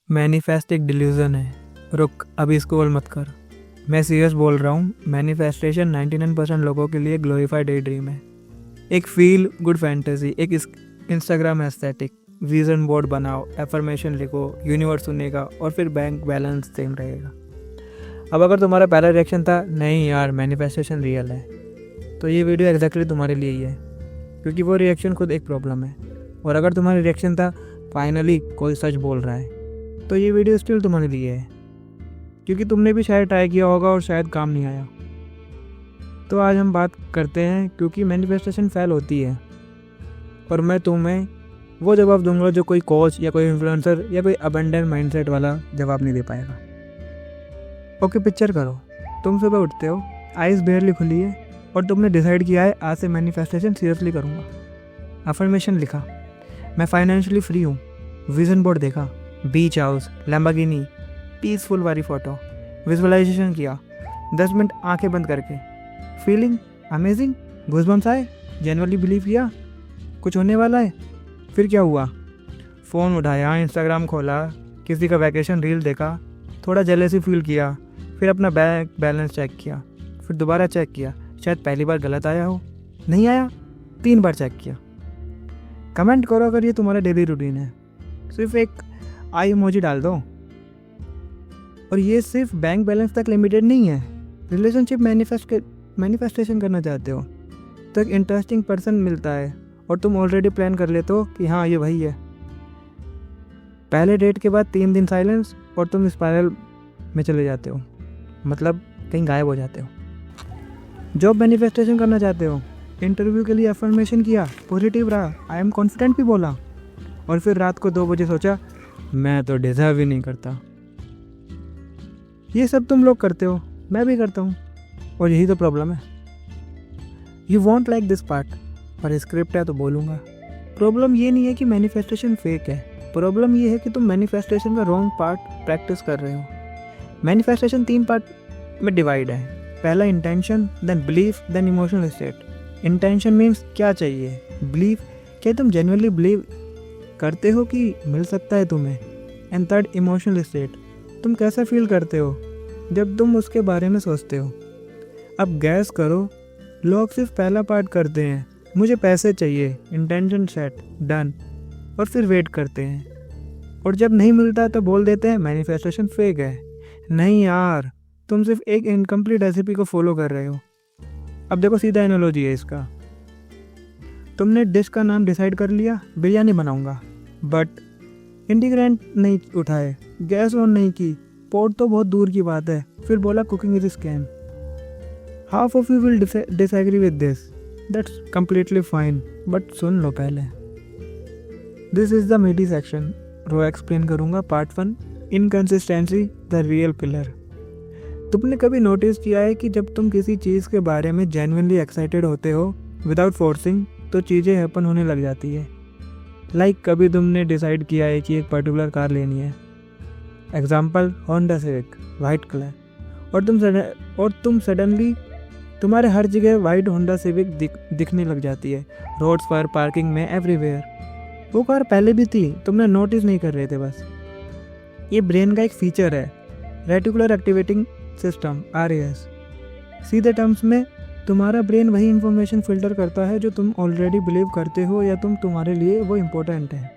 Manifest एक delusion है। रुक, अभी स्क्रॉल मत कर। मैं सीरियस बोल रहा हूँ। मैनिफेस्टेशन 99% लोगों के लिए ग्लोरीफाइड डे ड्रीम है। एक फील गुड फैंटेसी, एक इंस्टाग्राम एस्थेटिक। विजन बोर्ड बनाओ, एफर्मेशन लिखो, यूनिवर्स सुनेगा और फिर बैंक बैलेंस सेम रहेगा। अब अगर तुम्हारा पहला रिएक्शन था नहीं यार मैनिफेस्टेशन रियल है, तो ये वीडियो एग्जैक्टली तुम्हारे लिए ही है, क्योंकि वो रिएक्शन खुद एक प्रॉब्लम है। और अगर तुम्हारा रिएक्शन था फाइनली कोई सच बोल रहा है, तो ये वीडियो स्टिल तुम्हारे लिए है, क्योंकि तुमने भी शायद ट्राई किया होगा और शायद काम नहीं आया। तो आज हम बात करते हैं क्योंकि मैनिफेस्टेशन फेल होती है, और मैं तुम्हें वो जवाब दूंगा जो कोई कोच या कोई इन्फ्लुएंसर या कोई अबंडेंट माइंडसेट वाला जवाब नहीं दे पाएगा। ओके, पिक्चर करो, तुम सुबह उठते हो, आइज़ बेयरली खुली है और तुमने डिसाइड किया है आज से मैनिफेस्टेशन सीरियसली करूँगा। अफर्मेशन लिखा, मैं फाइनेंशियली फ्री हूँ। विजन बोर्ड देखा, बीच हाउस, लैम्बोर्गिनी, पीसफुल वाली फ़ोटो। विजुअलाइजेशन किया 10 मिनट आंखें बंद करके। फीलिंग अमेजिंग, गूज़बम्स आए, जेन्युइनली बिलीव किया कुछ होने वाला है। फिर क्या हुआ? फ़ोन उठाया, इंस्टाग्राम खोला, किसी का वैकेशन रील देखा, थोड़ा जेलेसी फील किया, फिर अपना बैंक बैलेंस चेक किया, फिर दोबारा चेक किया, शायद पहली बार गलत आया हो, नहीं आया, 3 बार चेक किया। कमेंट करो अगर ये तुम्हारा डेली रूटीन है। सिर्फ एक आई इमोजी डाल दो। और ये सिर्फ बैंक बैलेंस तक लिमिटेड नहीं है। रिलेशनशिप मैनिफेस्टेशन करना चाहते हो तो एक इंटरेस्टिंग पर्सन मिलता है और तुम ऑलरेडी प्लान कर लेते हो कि हाँ ये वही है। पहले डेट के बाद 3 दिन साइलेंस और तुम स्पाइरल में चले जाते हो, मतलब कहीं गायब हो जाते हो। जॉब मैनिफेस्टेशन करना चाहते हो, इंटरव्यू के लिए अफर्मेशन किया, पॉजिटिव रहा, आई एम कॉन्फिडेंट भी बोला, और फिर रात को 2 बजे सोचा मैं तो डिजर्व ही नहीं करता। ये सब तुम लोग करते हो, मैं भी करता हूँ, और यही तो प्रॉब्लम है। You want like this part, पर स्क्रिप्ट है तो बोलूँगा। प्रॉब्लम ये नहीं है कि मैनिफेस्टेशन फेक है, प्रॉब्लम ये है कि तुम मैनिफेस्टेशन का रॉन्ग पार्ट प्रैक्टिस कर रहे हो। मैनिफेस्टेशन 3 पार्ट में डिवाइड है। पहला intention, then belief, then emotional state. Intention means क्या चाहिए, बिलीफ क्या तुम जेन्युइनली बिलीव करते हो कि मिल सकता है तुम्हें, एंड थर्ड इमोशनल स्टेट, तुम कैसा फील करते हो जब तुम उसके बारे में सोचते हो। अब गैस करो, लोग सिर्फ पहला पार्ट करते हैं, मुझे पैसे चाहिए, इंटेंशन सेट, डन, और फिर वेट करते हैं, और जब नहीं मिलता तो बोल देते हैं मैनिफेस्टेशन फेक है। नहीं यार, तुम सिर्फ एक इनकम्प्लीट रेसिपी को फॉलो कर रहे हो। अब देखो, सीधा एनालॉजी है इसका। तुमने डिश का नाम डिसाइड कर लिया, बिरयानी बनाऊंगा, बट इंग्रेडिएंट नहीं उठाए, गैस ऑन नहीं की, पोर्ट तो बहुत दूर की बात है, फिर बोला cooking is scam. Half of you will disagree with this, that's completely fine, but सुन लो पहले। This is the meaty section, रो एक्सप्लेन करूंगा। Part 1, inconsistency the real pillar. तुमने कभी नोटिस किया है कि जब तुम किसी चीज़ के बारे में जेन्युइनली एक्साइटेड होते हो विदाउट फोर्सिंग, तो चीज़ें हैपन होने लग जाती है। लाइक कभी तुमने डिसाइड किया है कि एक पर्टिकुलर कार लेनी है, example Honda civic, white colour, और तुम सडनली तुम्हारे हर जगह वाइट होंडा सिविक दिखने लग जाती है, रोड्स पर, पार्किंग में, एवरीवेयर। वो कार पहले भी थी, तुमने नोटिस नहीं कर रहे थे बस। ये ब्रेन का एक फीचर है, रेटिकुलर एक्टिवेटिंग सिस्टम, RAS। सीधे टर्म्स में तुम्हारा ब्रेन वही इंफॉर्मेशन फिल्टर करता है जो तुम ऑलरेडी बिलीव करते हो या तुम्हारे लिए वो इम्पोर्टेंट है।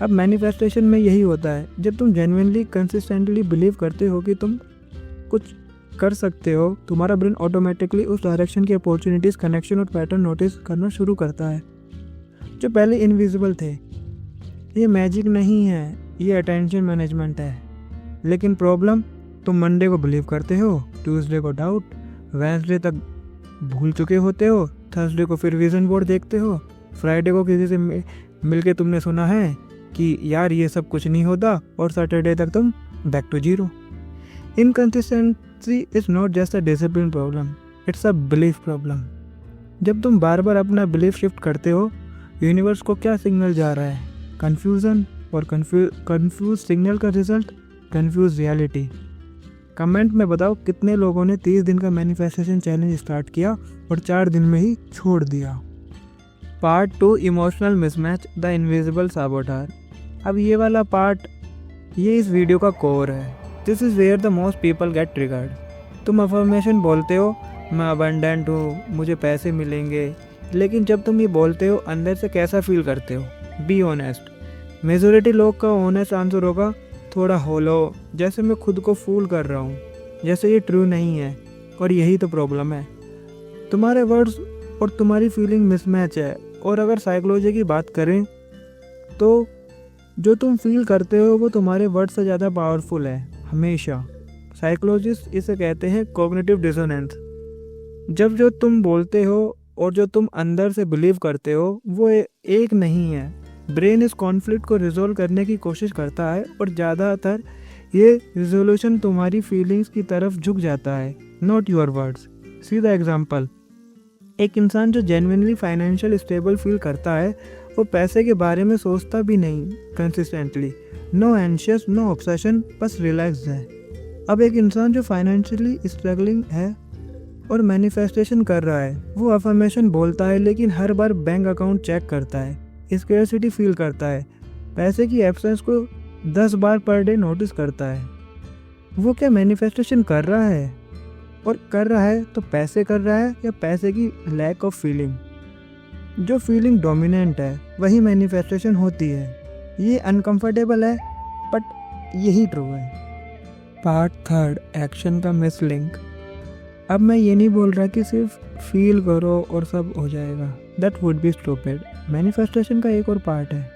अब मैनिफेस्टेशन में यही होता है, जब तुम जेन्युइनली कंसिस्टेंटली बिलीव करते हो कि तुम कुछ कर सकते हो, तुम्हारा ब्रेन ऑटोमेटिकली उस डायरेक्शन की अपॉर्चुनिटीज़, कनेक्शन और पैटर्न नोटिस करना शुरू करता है जो पहले इनविजिबल थे। ये मैजिक नहीं है, ये अटेंशन मैनेजमेंट है। लेकिन प्रॉब्लम, तुम मंडे को बिलीव करते हो, ट्यूसडे को डाउट, वेडनेसडे तक भूल चुके होते हो, थर्सडे को फिर विजन बोर्ड देखते हो, फ्राइडे को किसी से मिलके तुमने सुना है कि यार ये सब कुछ नहीं होता, और सैटरडे तक तुम back to zero. Inconsistency is not just a discipline problem, it's a belief problem. जब तुम बार बार अपना बिलीफ शिफ्ट करते हो, यूनिवर्स को क्या सिग्नल जा रहा है? कन्फ्यूज़न, और कन्फ्यूज सिग्नल का रिजल्ट कन्फ्यूज रियलिटी। कमेंट में बताओ कितने लोगों ने 30 दिन का मैनिफेस्टेशन चैलेंज स्टार्ट किया और 4 दिन में ही छोड़ दिया। Part 2, emotional mismatch the invisible saboteur. अब ये वाला पार्ट ये इस वीडियो का कोर है। This is where the most people get triggered. तुम अफर्मेशन बोलते हो, मैं अबंडेंट हूँ, मुझे पैसे मिलेंगे, लेकिन जब तुम ये बोलते हो अंदर से कैसा फील करते हो? Be honest. मेजोरिटी लोग का ऑनेस्ट आंसर होगा थोड़ा होलो, जैसे मैं खुद को फूल कर रहा हूँ, जैसे ये ट्रू नहीं है। और यही तो प्रॉब्लम है, तुम्हारे वर्ड्स और तुम्हारी फीलिंग मिसमैच है। और अगर साइकोलॉजी की बात करें तो जो तुम फील करते हो वो तुम्हारे वर्ड से ज़्यादा पावरफुल है हमेशा। साइकोलॉजिस्ट इसे कहते हैं कॉग्निटिव डिसोनेंस। जब जो तुम बोलते हो और जो तुम अंदर से बिलीव करते हो वो एक नहीं है। ब्रेन इस कॉन्फ्लिक्ट को रिजोल्व करने की कोशिश करता है और ज़्यादातर ये रिजोल्यूशन तुम्हारी फीलिंग्स की तरफ झुक जाता है, not your words. See the example, एक इंसान जो जेन्युइनली फाइनेंशियल स्टेबल फील करता है वो पैसे के बारे में सोचता भी नहीं consistently. No anxious, no obsession, बस रिलैक्स है। अब एक इंसान जो फाइनेंशियली स्ट्रगलिंग है और मैनिफेस्टेशन कर रहा है, वो अफर्मेशन बोलता है लेकिन हर बार बैंक अकाउंट चेक करता है, स्कैर्सिटी फील करता है, पैसे की एब्सेंस को 10 बार पर डे नोटिस करता है। वो क्या मैनिफेस्टेशन कर रहा है? और कर रहा है तो पैसे कर रहा है या पैसे की लैक ऑफ फीलिंग? जो फीलिंग डोमिनेंट है वही मैनिफेस्टेशन होती है। ये अनकंफर्टेबल है बट यही ट्रू है। पार्ट 3, एक्शन का मिस लिंक। अब मैं ये नहीं बोल रहा कि सिर्फ फील करो और सब हो जाएगा, that would be stupid. Manifestation का एक और पार्ट है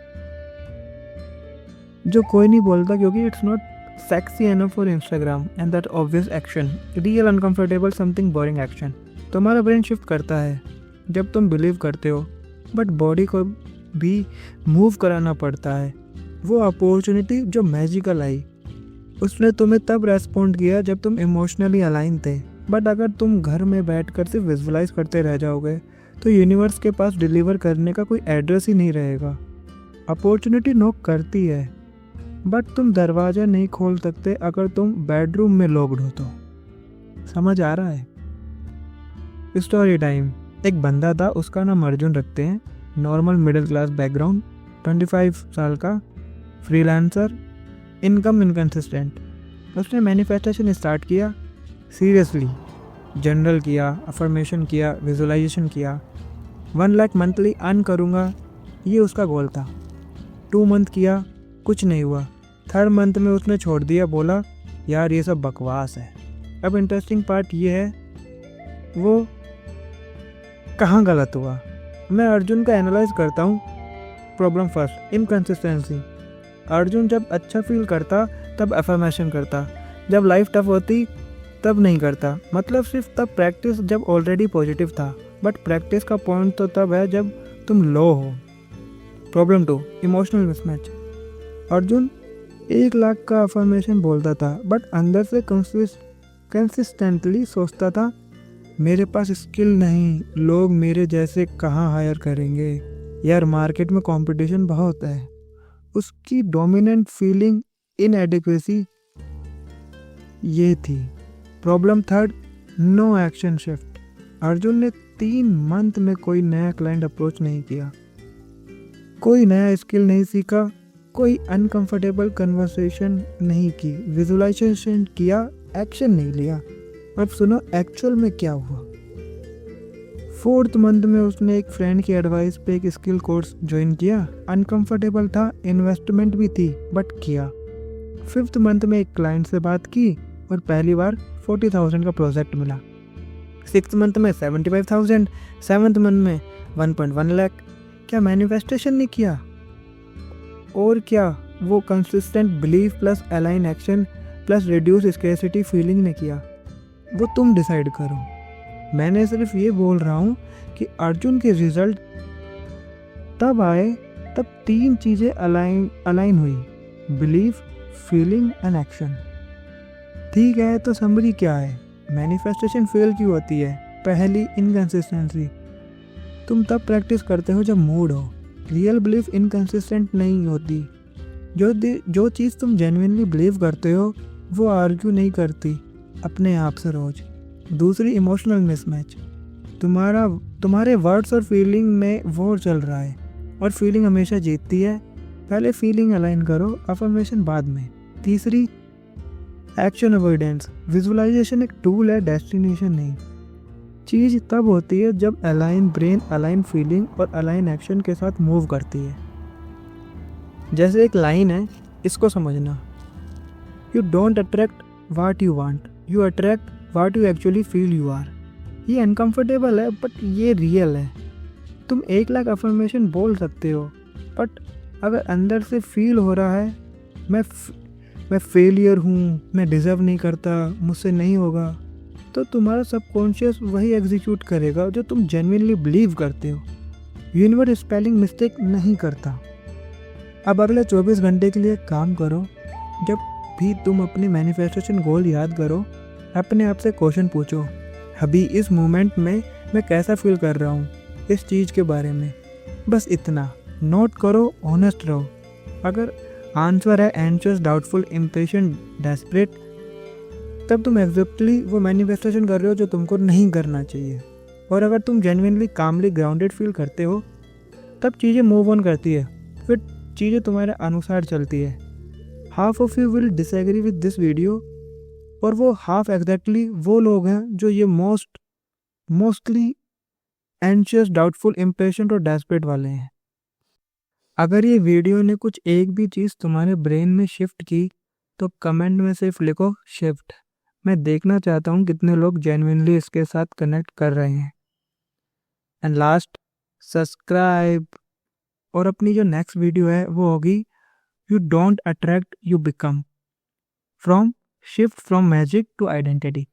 जो कोई नहीं बोलता क्योंकि it's not sexy enough for Instagram, and that obvious action, real uncomfortable something boring action। तुम्हारा ब्रेन शिफ्ट करता है जब तुम बिलीव करते हो, बट बॉडी को भी मूव कराना पड़ता है। वो अपॉर्चुनिटी जो मैजिकल आई, उसने तुम्हें तब रेस्पॉन्ड किया जब तुम इमोशनली अलाइन थे। बट अगर तुम घर में बैठकर सिर्फ विजुअलाइज करते रह जाओगे तो यूनिवर्स के पास डिलीवर करने का कोई एड्रेस ही नहीं रहेगा। अपॉर्चुनिटी नॉक करती है बट तुम दरवाज़ा नहीं खोल सकते अगर तुम बेडरूम में लॉक्ड हो तो। समझ आ रहा है? Story time. एक बंदा था, उसका नाम अर्जुन रखते हैं, नॉर्मल मिडिल क्लास बैकग्राउंड, 25 साल का, फ्रीलांसर, इनकम इनकंसिस्टेंट। उसने मैनिफेस्टेशन स्टार्ट किया, सीरियसली जनरल किया, अफर्मेशन किया, विजुअलाइजेशन किया। 1 लाख मंथली अर्न करूँगा, ये उसका गोल था। 2 मंथ किया, कुछ नहीं हुआ। 3rd मंथ में उसने छोड़ दिया, बोला यार ये सब बकवास है। अब इंटरेस्टिंग पार्ट ये है वो कहाँ गलत हुआ। मैं अर्जुन का एनालाइज करता हूँ। Problem first, inconsistency. अर्जुन जब अच्छा फील करता तब अफर्मेशन करता, जब लाइफ टफ होती तब नहीं करता। मतलब सिर्फ तब प्रैक्टिस जब ऑलरेडी पॉजिटिव था, बट प्रैक्टिस का पॉइंट तो तब है जब तुम लो हो। Problem 2, emotional mismatch. Arjun 1 lakh का अफर्मेशन बोलता था बट अंदर से कंसिस्टेंटली सोचता था मेरे पास स्किल नहीं, लोग मेरे जैसे कहाँ हायर करेंगे, यार मार्केट में कंपटीशन बहुत है। उसकी डोमिनेंट फीलिंग इनएडिक्वेसी ये थी। Problem 3, no action shift. Arjun ने 3 मंथ में कोई नया क्लाइंट अप्रोच नहीं किया, कोई नया स्किल नहीं सीखा, कोई अनकंफर्टेबल कन्वर्सेशन नहीं की, विजुअलाइजेशन किया, एक्शन नहीं लिया। अब सुनो एक्चुअल में क्या हुआ। 4th मंथ में उसने एक फ्रेंड की एडवाइस पे एक स्किल कोर्स ज्वाइन किया। अनकंफर्टेबल था, इन्वेस्टमेंट भी थी बट किया। 5th मंथ में एक क्लाइंट से बात की और पहली बार 40,000 का प्रोजेक्ट मिला। 6th मंथ में 75,000, 7th मंथ में 1.1 लाख। क्या मैनिफेस्टेशन नहीं किया? और क्या वो consistent belief plus align action plus reduce scarcity feeling ने किया? वो तुम डिसाइड करो। मैंने सिर्फ ये बोल रहा हूँ कि अर्जुन के रिजल्ट तब आए तब 3 चीज़ें अलाइन हुई, बिलीफ, फीलिंग एंड एक्शन। ठीक है, तो समरी क्या है? मैनिफेस्टेशन फेल क्यों होती है? पहली, इनकंसिस्टेंसी। तुम तब प्रैक्टिस करते हो जब मूड हो। रियल बिलीफ इनकंसिस्टेंट नहीं होती। जो चीज़ तुम जेन्युइनली बिलीव करते हो वो आर्ग्यू नहीं करती अपने आप से रोज। दूसरी, इमोशनल मिसमैच। तुम्हारे वर्ड्स और फीलिंग में वॉर चल रहा है और फीलिंग हमेशा जीतती है। पहले फीलिंग अलाइन करो, अफर्मेशन बाद में। तीसरी, एक्शन अवॉइडेंस। विजुअलाइजेशन एक टूल है, डेस्टिनेशन नहीं। चीज़ तब होती है जब अलाइन ब्रेन, अलाइन फीलिंग और अलाइन एक्शन के साथ मूव करती है। जैसे एक लाइन है, इसको समझना, you don't attract what you want, you attract what you actually feel you are. ये अनकम्फर्टेबल है बट ये रियल है। तुम 1,00,000 अफर्मेशन बोल सकते हो, बट अगर अंदर से फील हो रहा है मैं फेलियर हूँ, मैं डिज़र्व नहीं करता, मुझसे नहीं होगा, तो तुम्हारा सबकॉन्शियस वही एग्जीक्यूट करेगा जो तुम जेन्युइनली बिलीव करते हो। यूनिवर्स स्पेलिंग मिस्टेक नहीं करता। अब अगले 24 घंटे के लिए काम करो। जब भी तुम अपनी मैनिफेस्टेशन गोल याद करो, अपने आप से क्वेश्चन पूछो, अभी इस मोमेंट में मैं कैसा फील कर रहा हूँ इस चीज़ के बारे में। बस इतना नोट करो, ऑनेस्ट रहो। अगर आंसर है एंशियस, डाउटफुल, इम्पेशेंट, डेस्परेट, तब तुम एग्जैक्टली वो मैनिफेस्टेशन कर रहे हो जो तुमको नहीं करना चाहिए। और अगर तुम जेन्युइनली कामली ग्राउंडेड फील करते हो, तब चीज़ें मूव ऑन करती है, फिर चीज़ें तुम्हारे अनुसार चलती है। Half of you will disagree with this video, और वो हाफ एग्जैक्टली वो लोग हैं जो ये मोस्टली एंशियस, डाउटफुल, इम्पेशेंट और डेस्परेट वाले हैं। अगर ये वीडियो ने कुछ एक भी चीज़ तुम्हारे ब्रेन में शिफ्ट की, तो कमेंट में सिर्फ लिखो शिफ्ट। मैं देखना चाहता हूँ कितने लोग जेन्युइनली इसके साथ कनेक्ट कर रहे हैं। And last, subscribe. और अपनी जो नेक्स्ट वीडियो है वो होगी you don't attract, you become. From shift from magic to identity.